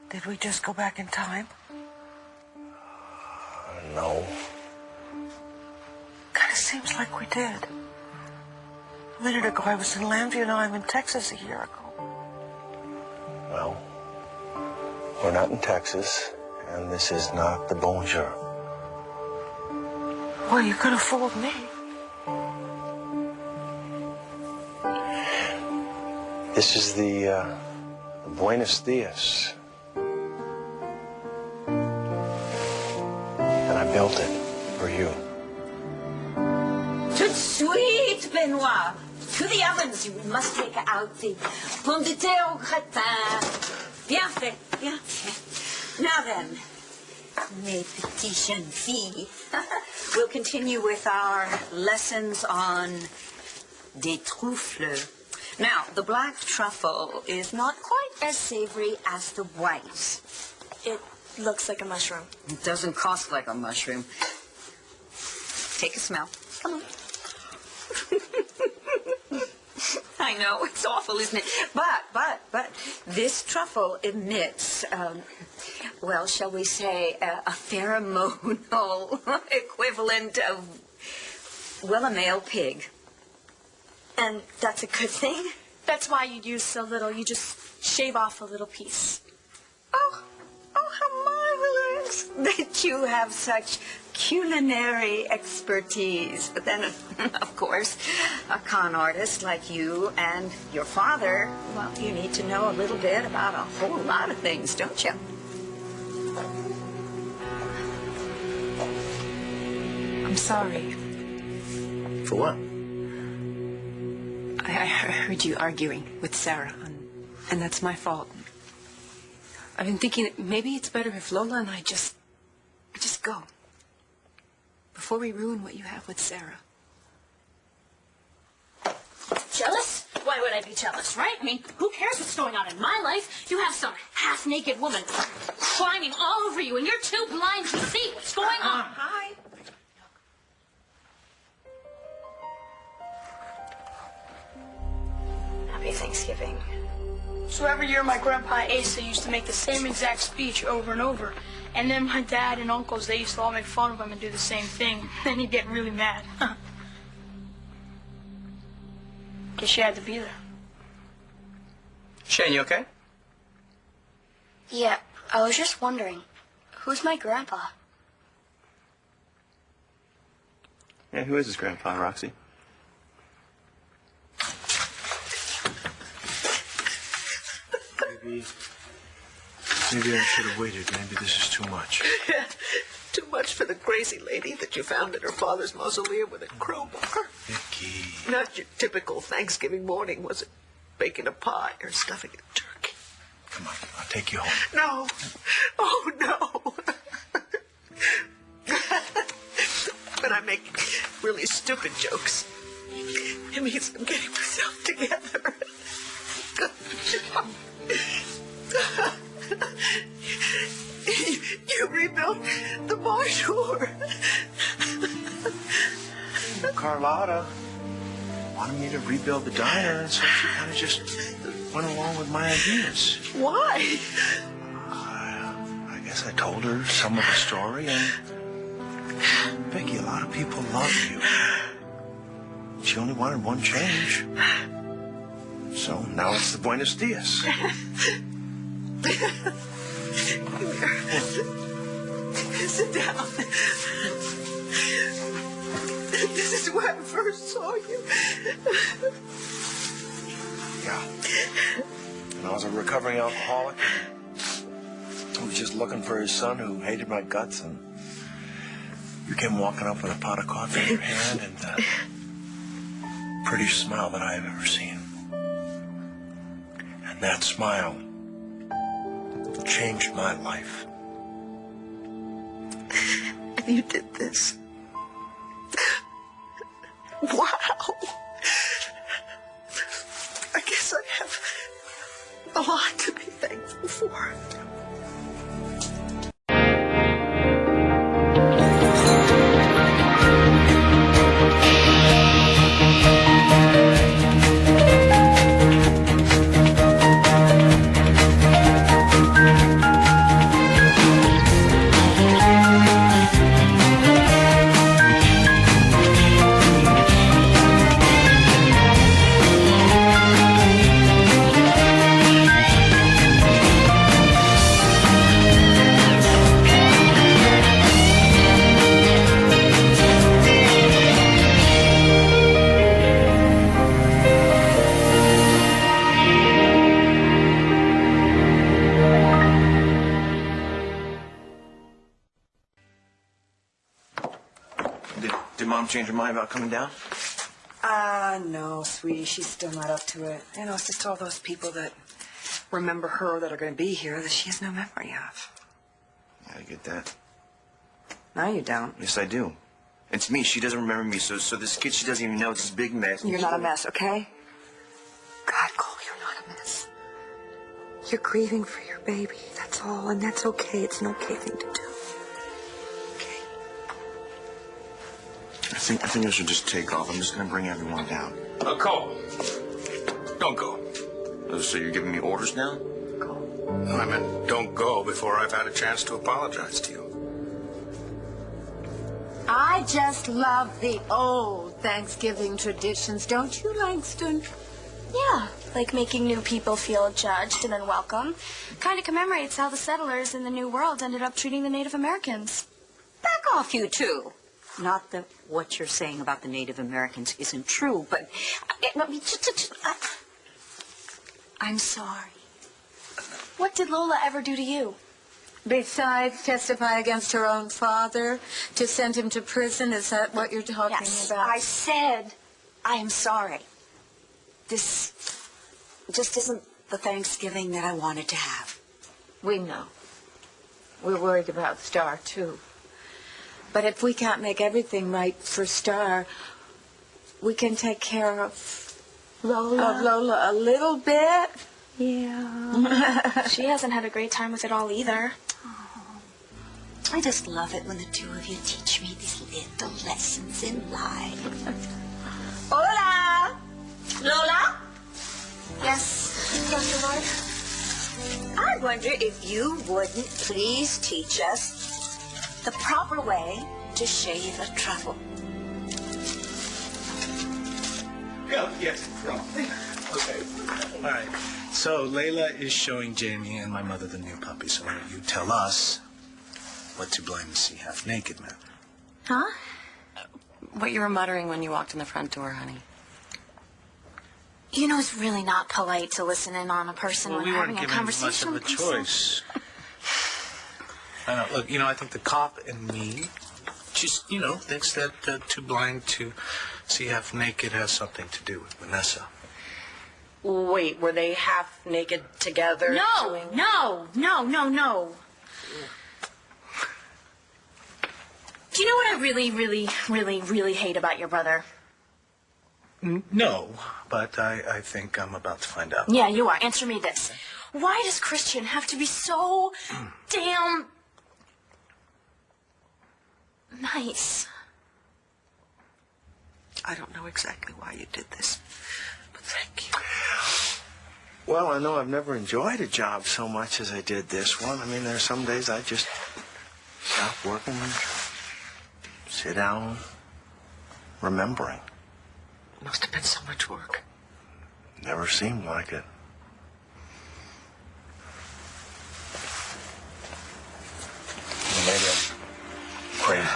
Did we just go back in time? No. Kind of seems like we did. A minute ago I was in Lambview, now I'm in Texas a year ago. Well, we're not in Texas, and this is not the bonjour. Well, you could have fooled me. This is the Buenos Dias. And I built it for you. Tout de suite, Benoit. To the ovens. You must take out the pomme de terre au gratin. Bien fait, bien fait. Now then, mes petites jeunes filles, we'll continue with our lessons on des truffles. Now, the black truffle is not quite as savory as the white. It looks like a mushroom. It doesn't cost like a mushroom. Take a smell. Come on. I know, it's awful, isn't it? But, this truffle emits, well, shall we say, a pheromonal equivalent of, well, a male pig. And that's a good thing? That's why you use so little. You just shave off a little piece. Oh, how marvelous that you have such culinary expertise. But then, of course, a con artist like you and your father, well, you need to know a little bit about a whole lot of things, don't you? I'm sorry. For what? I heard you arguing with Sarah, and that's my fault. I've been thinking that maybe it's better if Lola and I just go. Before we ruin what you have with Sarah. Jealous? Why would I be jealous, right? I mean, who cares what's going on in my life? You have some half-naked woman climbing all over you, and you're too blind to see what's going on. Hi. Happy Thanksgiving. So every year my grandpa Asa used to make the same exact speech over and over. And then my dad and uncles, they used to all make fun of him and do the same thing. Then he'd get really mad. Guess you had to be there. Shane, you okay? Yeah, I was just wondering, who's my grandpa? Yeah, who is his grandpa, Roxy? Maybe I should have waited. Maybe this is too much. Too much for the crazy lady that you found in her father's mausoleum with a crowbar. Vicky. Not your typical Thanksgiving morning, was it? Baking a pie or stuffing a turkey. Come on, I'll take you home. No. Oh, no. When I make really stupid jokes, it means I'm getting myself together. You rebuilt the bonjour. Carlotta wanted me to rebuild the diner, and so she kind of just went along with my ideas. Why? I guess I told her some of the story, and Vicky, a lot of people love you. She only wanted one change. So now it's the Buenos Dias. Sit down. This is where I first saw you. Yeah. And I was a recovering alcoholic. I was just looking for his son who hated my guts, and you came walking up with a pot of coffee in your hand and the prettiest smile that I have ever seen. And that smile changed my life. And you did this. Wow. I guess I have a lot to be thankful for. Mom change her mind about coming down? No, sweetie, she's still not up to it. You know, it's just all those people that remember her that are going to be here that she has no memory of. Yeah, I get that. No, you don't. Yes, I do. It's me. She doesn't remember me, so this kid she doesn't even know, it's this big mess. You're not a mess, okay? God, Cole, you're not a mess. You're grieving for your baby, that's all, and that's okay. It's an okay thing to do. Okay? I think I should just take off. I'm just going to bring everyone down. Cole, don't go. So you're giving me orders now? No, I meant don't go before I've had a chance to apologize to you. I just love the old Thanksgiving traditions, don't you, Langston? Yeah, like making new people feel judged and then welcome. Kind of commemorates how the settlers in the New World ended up treating the Native Americans. Back off, you two. Not that what you're saying about the Native Americans isn't true, but I'm sorry. What did Lola ever do to you? Besides testify against her own father to send him to prison, is that what you're talking about? I said I am sorry. This just isn't the Thanksgiving that I wanted to have. We know. We're worried about Star, too. But if we can't make everything right for Star, we can take care of Lola a little bit. Yeah. She hasn't had a great time with it all either. I just love it when the two of you teach me these little lessons in life. Hola! Lola? Yes, Dr. Lloyd? I wonder if you wouldn't please teach us the proper way to shave a truffle. Yes, wrong. Okay. All right. So Layla is showing Jamie and my mother the new puppy. So why don't you tell us what Too Blind to See Half Naked meant? Huh? What you were muttering when you walked in the front door, honey. You know, it's really not polite to listen in on a person when we having weren't a given conversation much of a with them. choice. I don't, look, I think the cop and me just, thinks that Too Blind to See Half Naked has something to do with Vanessa. Wait, were they half naked together? No. Do you know what I really, really, really, really hate about your brother? No, but I think I'm about to find out. Yeah, you are. Answer me this. Why does Christian have to be so damn nice? I don't know exactly why you did this, but thank you. Well, I know I've never enjoyed a job so much as I did this one. I mean, there are some days I just stop working, sit down, remembering. It must have been so much work. Never seemed like it. Maybe I'm crazy.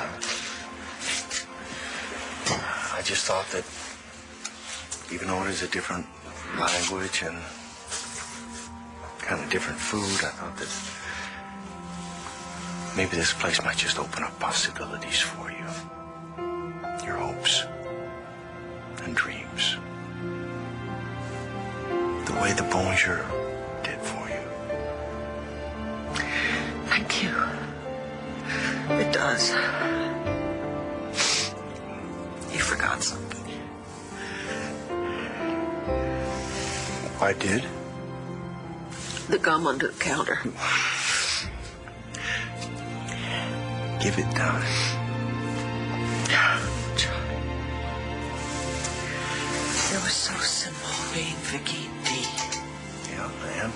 I just thought that even though it is a different language and kind of different food, I thought that maybe this place might just open up possibilities for you. Your hopes and dreams. The way the bonjour did for you. Thank you. It does. You forgot something. I did? The gum under the counter. Give it time. It was so simple being Vicky D. Yeah, and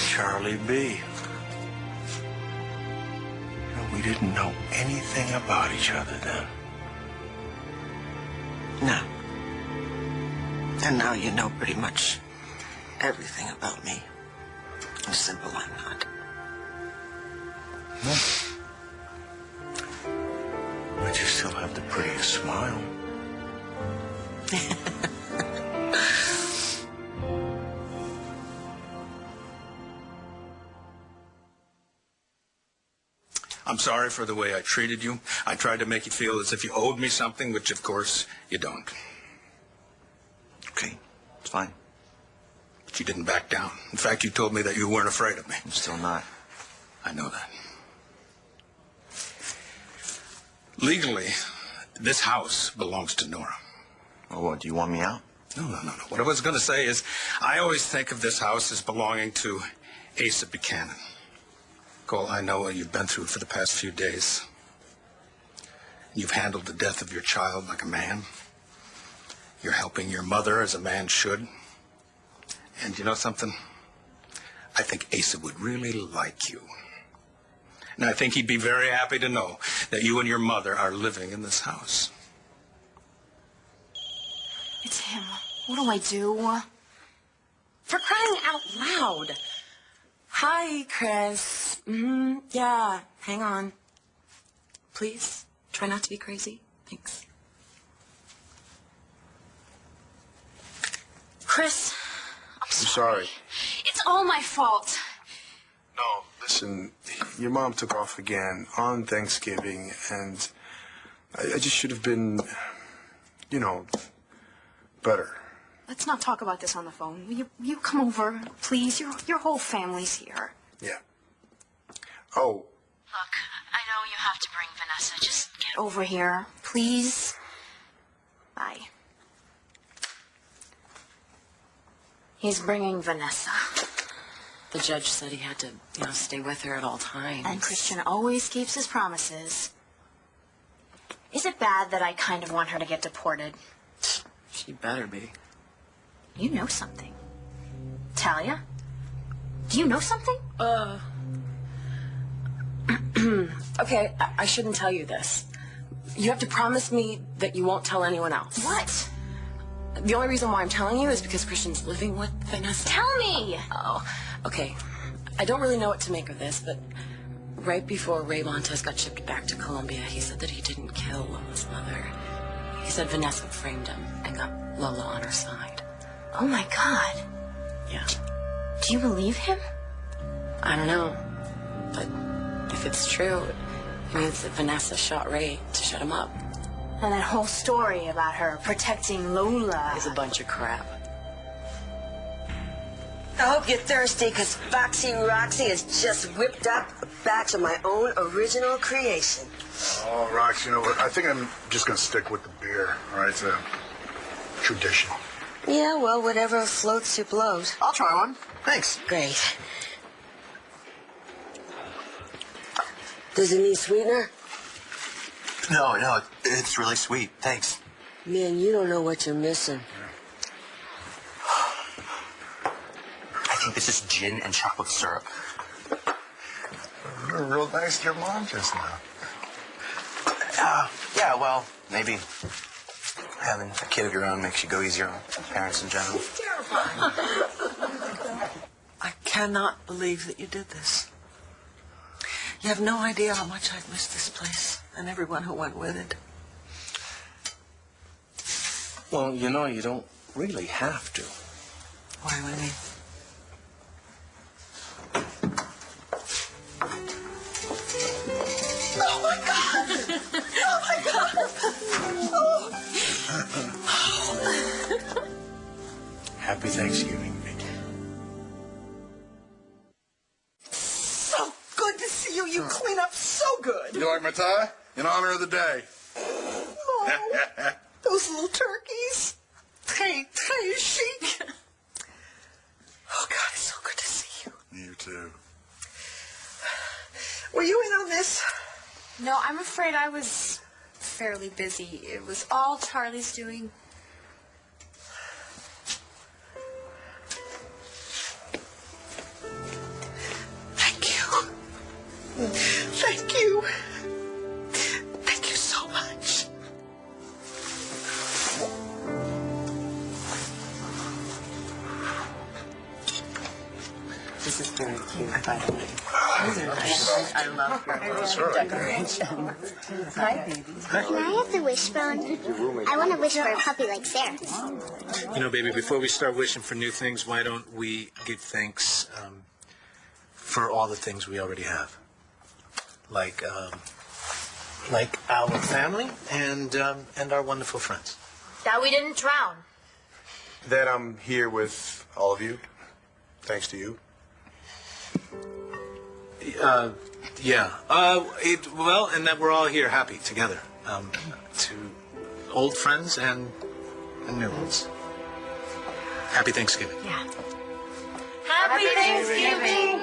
Charlie B. We didn't know anything about each other then. No. And now you know pretty much everything about me. How simple I'm not. But you still have the prettiest smile. I'm sorry for the way I treated you. I tried to make you feel as if you owed me something, which, of course, you don't. Okay, it's fine. But you didn't back down. In fact, you told me that you weren't afraid of me. I'm still not. I know that. Legally, this house belongs to Nora. Well, what, do you want me out? No. What I was going to say is, I always think of this house as belonging to Asa Buchanan. Cole, I know what you've been through for the past few days. You've handled the death of your child like a man. You're helping your mother as a man should. And you know something? I think Asa would really like you. And I think he'd be very happy to know that you and your mother are living in this house. It's him. What do I do? For crying out loud. Hi, Chris. Yeah, hang on. Please, try not to be crazy. Thanks. Chris, I'm sorry. it's all my fault. No, listen, your mom took off again on Thanksgiving, and I just should have been, better. Let's not talk about this on the phone. Will you come over, please? Your whole family's here. Yeah. Oh. Look, I know you have to bring Vanessa. Just get over here, please. Bye. He's bringing Vanessa. The judge said he had to, stay with her at all times. And Christian always keeps his promises. Is it bad that I kind of want her to get deported? She better be. You know something. Talia? Do you know something? Okay, I shouldn't tell you this. You have to promise me that you won't tell anyone else. What? The only reason why I'm telling you is because Christian's living with Vanessa. Tell me! Oh, okay. I don't really know what to make of this, but right before Ray Montes got shipped back to Colombia, he said that he didn't kill Lola's mother. He said Vanessa framed him and got Lola on her side. Oh my God. Yeah. Do you believe him? I don't know. But if it's true, it means that Vanessa shot Ray to shut him up. And that whole story about her protecting Lola is a bunch of crap. I hope you're thirsty, because Foxy Roxy has just whipped up a batch of my own original creation. Oh, Rox, you know what? I think I'm just going to stick with the beer, all right? It's a tradition. Yeah, well, whatever floats your boat. I'll try one. Thanks. Great. Does it need sweetener? No, it's really sweet. Thanks. Man, you don't know what you're missing. I think this is gin and chocolate syrup. You were real nice to your mom just now. Yeah, well, maybe having a kid of your own makes you go easier on parents in general. It's terrifying. I cannot believe that you did this. You have no idea how much I've missed this place and everyone who went with it. Well, you don't really have to. Why, Winnie? Oh, my God! Oh, my God! Oh. Happy Thanksgiving, Mickey. So good to see you. You clean up so good. You like my tie? In honor of the day. Oh, those little turkeys. Très chic. Oh, God, it's so good to see you. You too. Were you in on this? No, I'm afraid I was fairly busy. It was all Charlie's doing. Thank you. Thank you. Thank you so much. This is very cute, by the way. These are nice. I love her decoration. Hi, baby. Can I have the wishbone? I want to wish for a puppy like Sarah. You know, baby, before we start wishing for new things, why don't we give thanks for all the things we already have? like our family and our wonderful friends. That we didn't drown. That I'm here with all of you, thanks to you. Yeah. Well, and that we're all here happy together. To old friends and new ones. Happy Thanksgiving. Yeah. Happy Thanksgiving!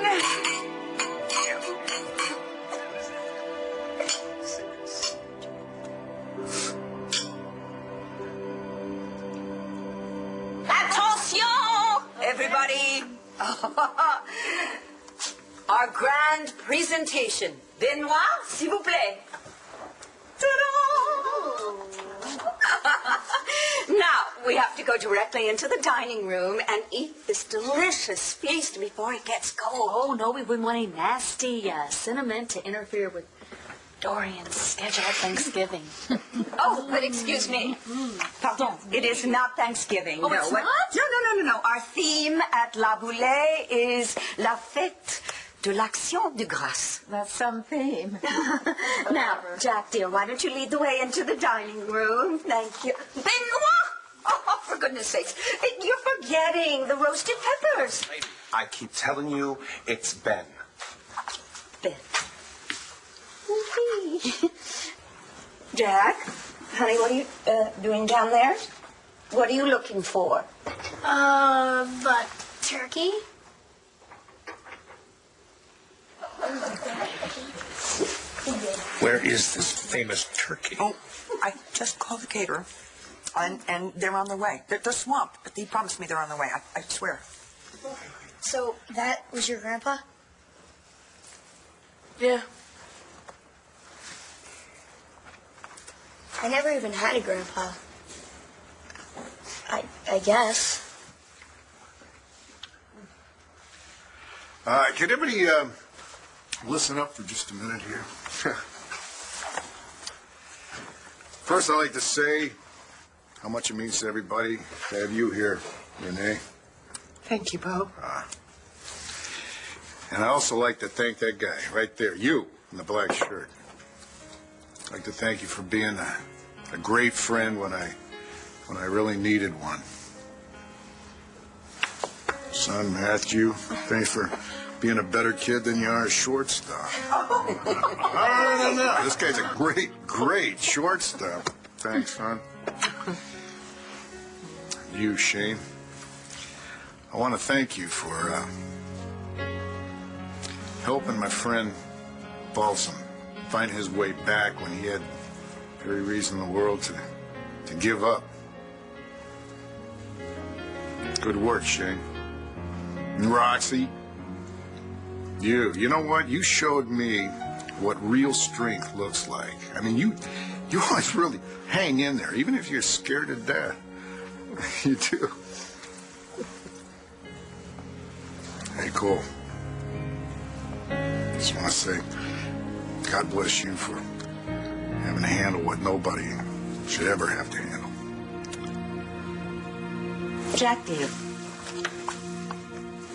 Attention, everybody! Our grand presentation. Benoit, s'il vous plaît. Now, we have to go directly into the dining room and eat this delicious feast before it gets cold. Oh, no, we wouldn't want any nasty cinnamon to interfere with Dorian's schedule at Thanksgiving. Oh, but excuse me. Pardon, it is not Thanksgiving. Oh, no. it's not? No. Our theme at La Boulée is La Fête de l'Action de Grâce. That's some theme. Now, Jack, dear, why don't you lead the way into the dining room? Thank you. Benoit! Oh, for goodness sakes. You're forgetting the roasted peppers. I keep telling you, it's Ben. Ben. Jack, honey, what are you doing down there? What are you looking for? But turkey? Where is this famous turkey? Oh, I just called the caterer, and they're on their way. They're swamped, but he promised me they're on their way. I swear. So that was your grandpa? Yeah. I never even had a grandpa. I guess. Can everybody listen up for just a minute here? First, I'd like to say how much it means to everybody to have you here, Renee. Thank you, Bo. And I also like to thank that guy right there, you in the black shirt. I'd like to thank you for being a great friend when I really needed one. Son, Matthew, thanks for being a better kid than you are a shortstop. No. This guy's a great shortstop. Thanks, son. You, Shane. I want to thank you for helping my friend Balsam find his way back when he had every reason in the world to give up. Good work, Shane. And Roxy, you know what? You showed me what real strength looks like. I mean, you always really hang in there, even if you're scared to death. You do. Hey, Cole. Just want to say, God bless you for having to handle what nobody should ever have to handle. Jack, dear,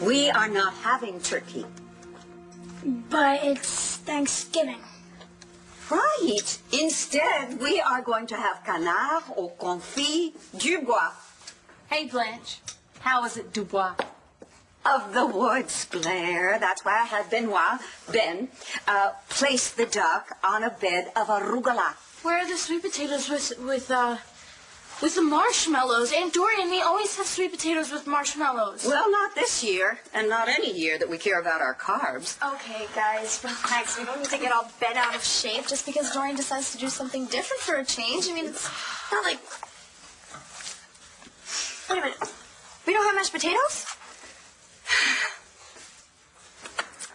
we are not having turkey. But it's Thanksgiving. Right. Instead, we are going to have canard au confit du bois. Hey, Blanche. How is it, Dubois? Of the woods, Blair. That's why I had Ben, place the duck on a bed of arugula. Where are the sweet potatoes with the marshmallows? Aunt Dory and me always have sweet potatoes with marshmallows. Well, not this year, and not any year that we care about our carbs. Okay, guys, relax. We don't need to get all bent out of shape just because Dorian decides to do something different for a change. I mean, it's not like... Wait a minute. We don't have mashed potatoes?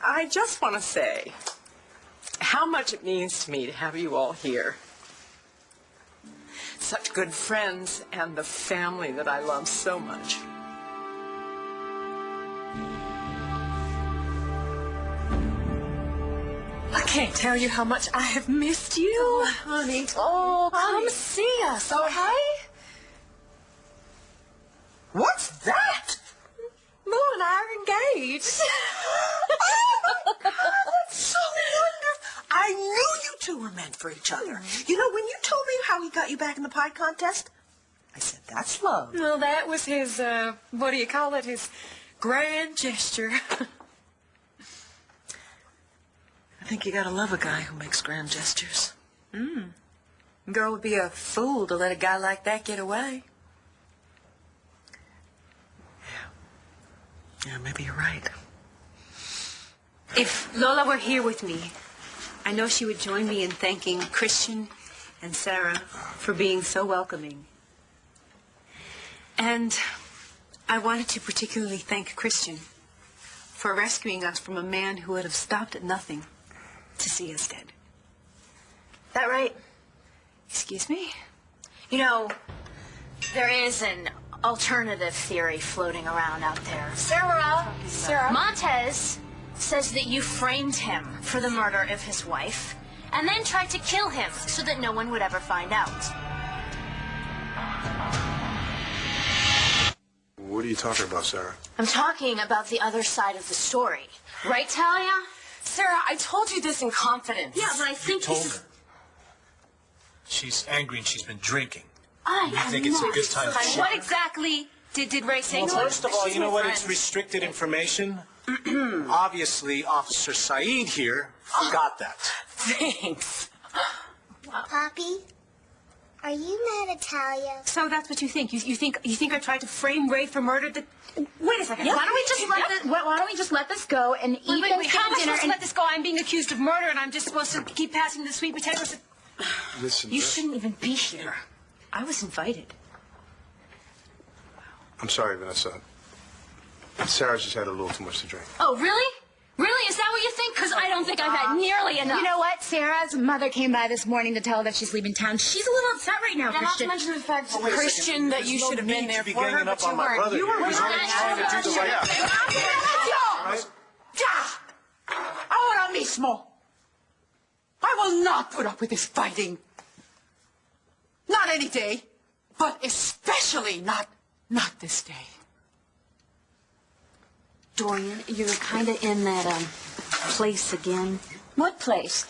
I just want to say how much it means to me to have you all here. Such good friends and the family that I love so much. I can't tell you how much I have missed you. Oh, honey. Oh, come see us, okay? What's that? Mo and I are engaged. Oh, my God, that's so wonderful. I were meant for each other. You know, when you told me how he got you back in the pie contest, I said, that's love. Well, that was his, what do you call it, his grand gesture. I think you gotta love a guy who makes grand gestures. Girl would be a fool to let a guy like that get away. Yeah, maybe you're right. If Lola were here with me, I know she would join me in thanking Christian and Sarah for being so welcoming. And I wanted to particularly thank Christian for rescuing us from a man who would have stopped at nothing to see us dead. That right? Excuse me? You know, there is an alternative theory floating around out there. Sarah. Montez says that you framed him for the murder of his wife and then tried to kill him so that no one would ever find out. What are you talking about, Sarah? I'm talking about the other side of the story. Right, Talia? Sarah, I told you this in confidence. Yeah, but I think Told her. She's angry and she's been drinking. I You think it's a good time to share? What exactly did Ray say? Well, to her? first of all, She's you know my what? friend. It's restricted information. Obviously, Officer Saeed here forgot that. Thanks. Poppy, are you mad at Talia? So that's what you think? You think I tried to frame Ray for murder? Wait a second. Yep. Why don't we just let this go and eat Wait, Thanksgiving how am I dinner? supposed to And let this go? I'm being accused of murder, and I'm just supposed to keep passing the sweet potatoes. Listen, You shouldn't even be here. I was invited. I'm sorry, Vanessa. Sarah's just had a little too much to drink. Oh, really? Really? Is that what you think? Because I don't think I've had nearly enough. You know what? Sarah's mother came by this morning to tell her that she's leaving town. She's a little upset right now, And not to Christian. mention the fact that Christian, that you should have been there for her, but you weren't. You were only trying to do the right thing. Right? Ahora mismo. I will not put up with this fighting. Not any day, but especially not this day. Dorian, you're kind of in that place again. What place?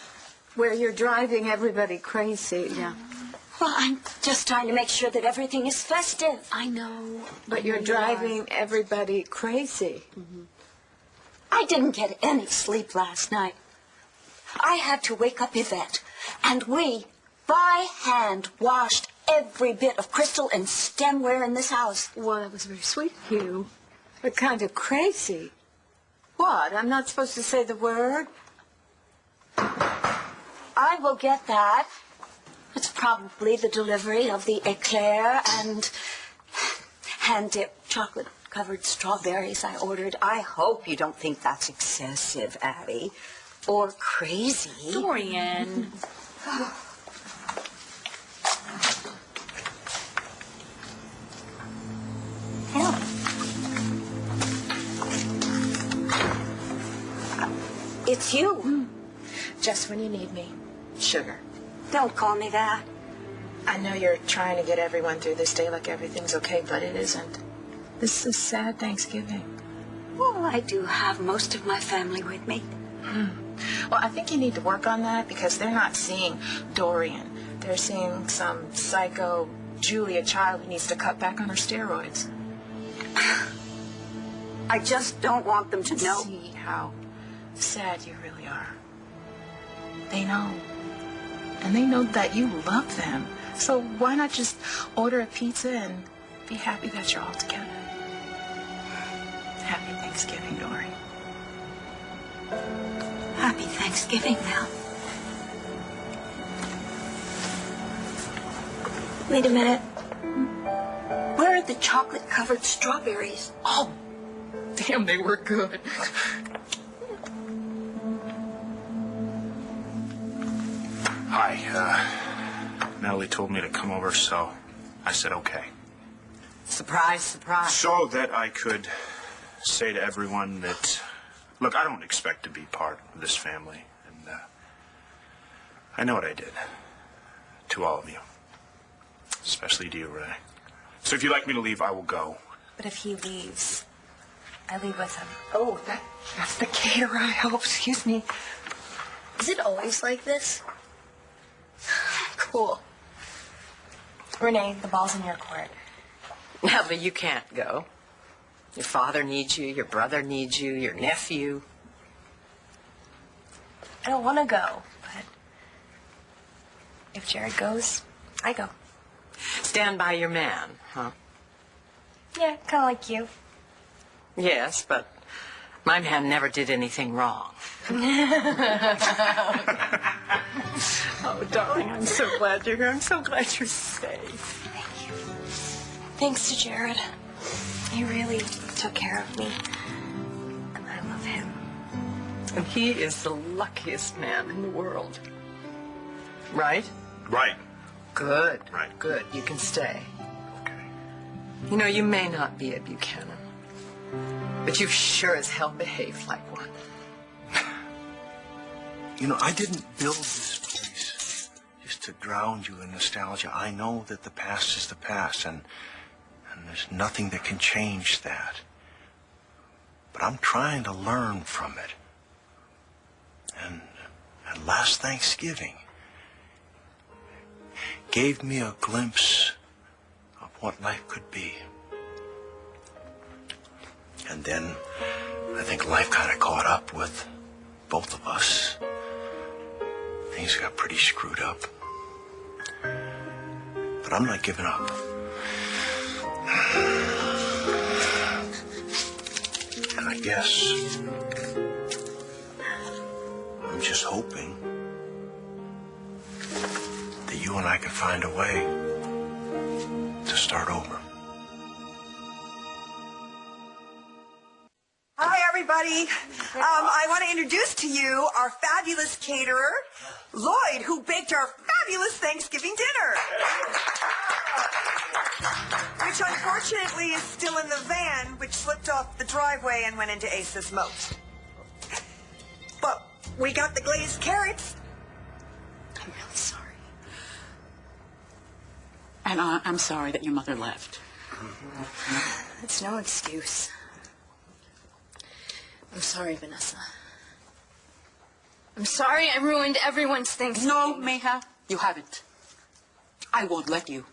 Where you're driving everybody crazy. Yeah. Well, I'm just trying to make sure that everything is festive. I know, but you're driving everybody crazy. I didn't get any sleep last night. I had to wake up Yvette, and we, by hand, washed every bit of crystal and stemware in this house. Well, that was very sweet of you. But kind of crazy. What? I'm not supposed to say the word? I will get that. It's probably the delivery of the eclair and hand-dipped chocolate-covered strawberries I ordered. I hope you don't think that's excessive, Abby. Or crazy. Dorian. It's you. Just when you need me. Sugar. Don't call me that. I know you're trying to get everyone through this day like everything's okay, but it isn't. This is a sad Thanksgiving. Well, I do have most of my family with me. Well, I think you need to work on that because they're not seeing Dorian. They're seeing some psycho Julia child who needs to cut back on her steroids. I just don't want them to know. See how sad you really are. They know. And they know that you love them. So why not just order a pizza and be happy that you're all together? Happy Thanksgiving, Dory. Happy Thanksgiving now. Wait a minute. Where are the chocolate-covered strawberries? Oh, damn, they were good. Hi, Natalie told me to come over, so I said okay. Surprise, surprise. So that I could say to everyone that, look, I don't expect to be part of this family, and I know what I did to all of you, especially to you, Renee. So if you'd like me to leave, I will go. But if he leaves, I leave with him. Oh, that's the caterer, I hope. Excuse me. Is it always like this? pool. Renee, the ball's in your court. No, but you can't go. Your father needs you, your brother needs you, your nephew. I don't want to go, but if Jared goes, I go. Stand by your man, huh? Yeah, kind of like you. Yes, but my man never did anything wrong. Oh, darling, I'm so glad you're here. I'm so glad you're safe. Thank you. Thanks to Jared. He really took care of me. And I love him. And he is the luckiest man in the world. Right? Right. Good. Right. Good. You can stay. Okay. You know, you may not be a Buchanan, but you've sure as hell behaved like one. You know, I didn't build this place just to drown you in nostalgia. I know that the past is the past, and there's nothing that can change that. But I'm trying to learn from it. And last Thanksgiving gave me a glimpse of what life could be. And then I think life kind of caught up with both of us. Things got pretty screwed up. But I'm not giving up. And I guess I'm just hoping that you and I can find a way to start over. Hi, everybody. I want to introduce to you our fabulous caterer, Lloyd, who baked our fabulous Thanksgiving dinner. Which unfortunately is still in the van, which slipped off the driveway and went into Ace's moat. But we got the glazed carrots. I'm really sorry. And I'm sorry that your mother left. It's no excuse. I'm sorry, Vanessa. I'm sorry I ruined everyone's Thanksgiving. No, Meha, you haven't. I won't let you.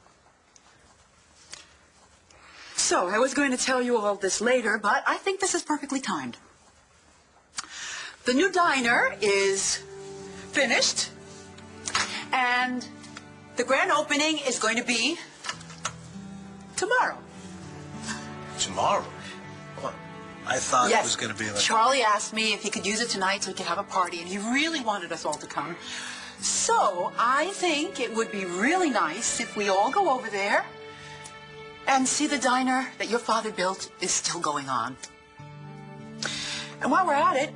So, I was going to tell you all this later, but I think this is perfectly timed. The new diner is finished, and the grand opening is going to be tomorrow. Tomorrow? What? I thought it was going to be like... Charlie asked me if he could use it tonight so he could have a party, and he really wanted us all to come. So, I think it would be really nice if we all go over there and see the diner that your father built is still going on. And while we're at it,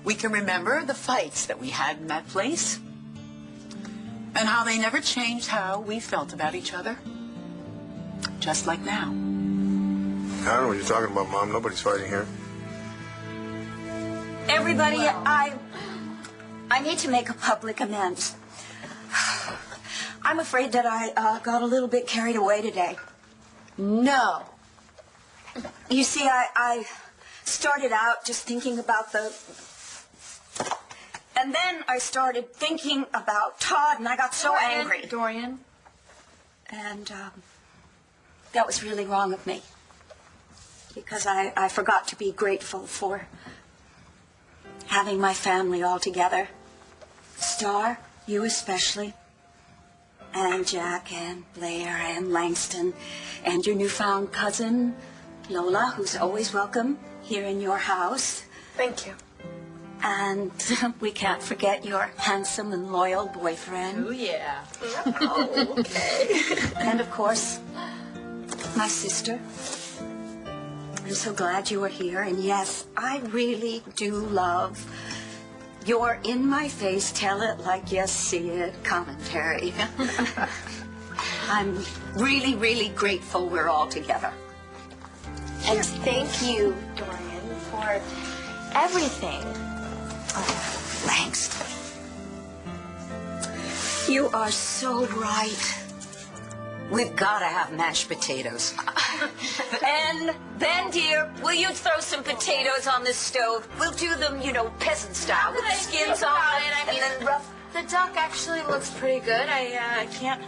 we can remember the fights that we had in that place and how they never changed how we felt about each other. Just like now. I don't know what you're talking about, Mom. Nobody's fighting here. Everybody, I need to make a public amends. I'm afraid that I got a little bit carried away today. No. You see, I started out just thinking about and then I started thinking about Todd, and I got so angry. Dorian. And that was really wrong of me. Because I forgot to be grateful for having my family all together. Star, you especially. And Jack and Blair and Langston and your newfound cousin, Lola, who's always welcome here in your house. Thank you. And we can't forget your handsome and loyal boyfriend. Oh, yeah. Oh, okay. And of course, my sister. I'm so glad you are here. And yes, I really do love your in-my-face, tell it like you see it commentary. I'm really, really grateful we're all together. And thank you, Dorian, for everything. Oh, Langston. You are so right. We've got to have mashed potatoes. And then, dear, will you throw some potatoes on the stove? We'll do them, you know, peasant style, with the skins on them, and then rough the duck actually looks pretty good. I can't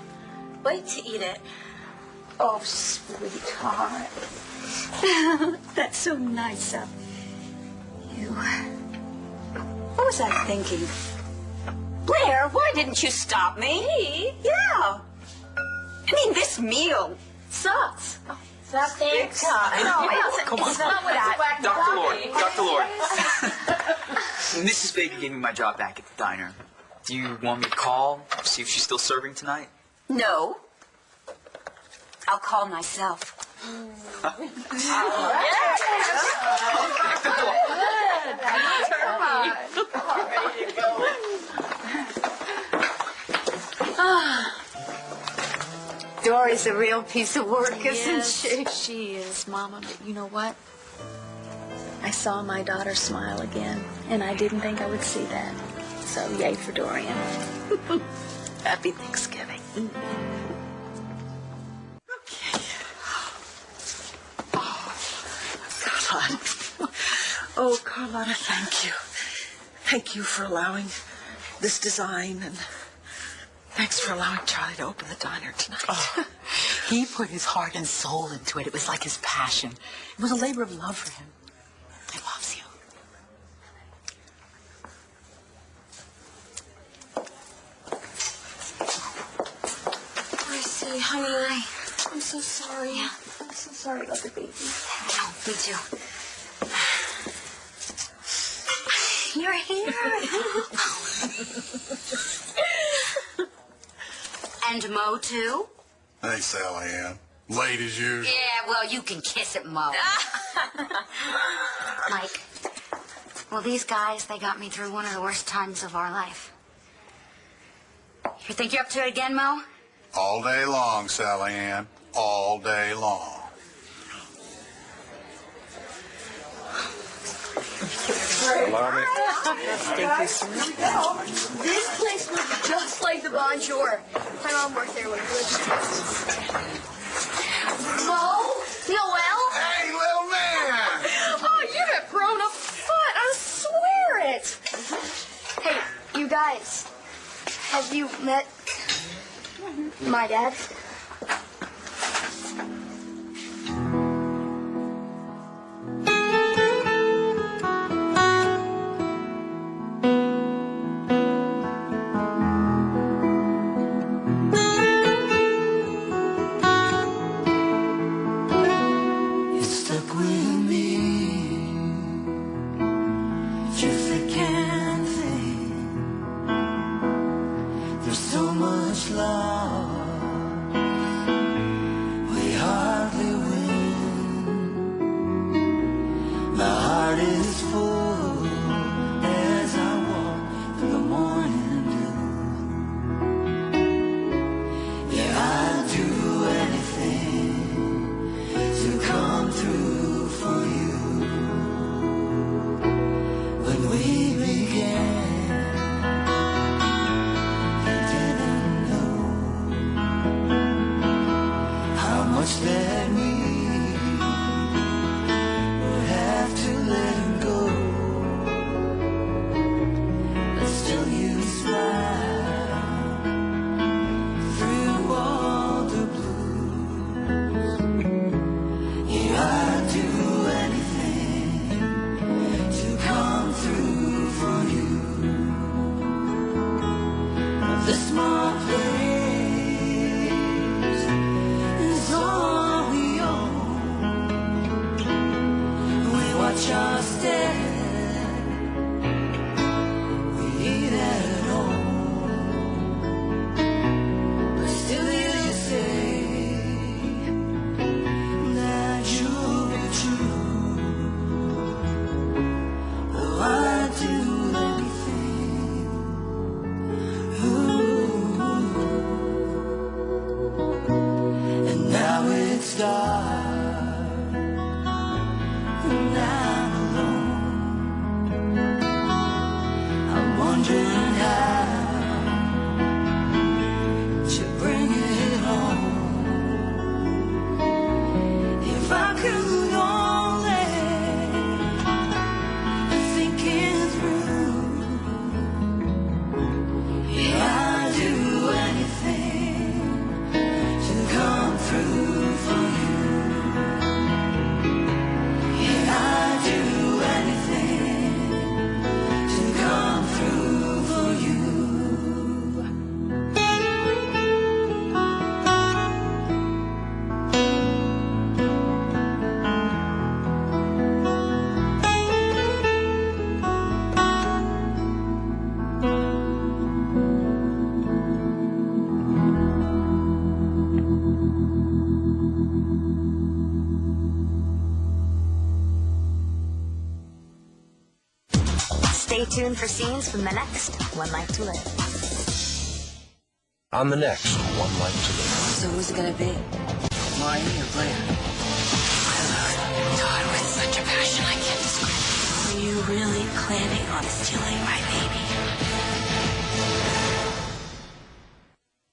wait to eat it. Oh, sweetheart. That's so nice of you. What was I thinking? Blair, why didn't you stop me? Me? Yeah. I mean, this meal sucks. Thanks. Come on. Dr. Lord. Mrs. Baker gave me my job back at the diner. Do you want me to call, see if she's still serving tonight? No. I'll call myself. Dory's a real piece of work, isn't she? She is, Mama, but you know what? I saw my daughter smile again, and I didn't think I would see that. So, yay for Dorian. Happy Thanksgiving. Oh, Carlotta, thank you. Thank you for allowing this design, and thanks for allowing Charlie to open the diner tonight. Oh, he put his heart and soul into it. It was like his passion. It was a labor of love for him. He loves you. I see, honey. I'm so sorry. I'm so sorry about the baby. No, me too. You're here. And Mo, too? Hey, Sally Ann. Late as usual. Yeah, well, you can kiss it, Mo. Mike, well, these guys, they got me through one of the worst times of our life. You think you're up to it again, Mo? All day long, Sally Ann. All day long. Thank you so much. This place looks just like the Bonjour. My mom worked there when I was Mo? Noel? Hey, little man! Oh, you have grown a foot. I swear it. Hey, you guys, have you met my dad? There's so much love Stay tuned for scenes from the next One Life to Live. On the next One Life to Live. So who's it gonna be? Marty or Blair? I love God with such a passion I can't describe. Are you really planning on stealing my baby?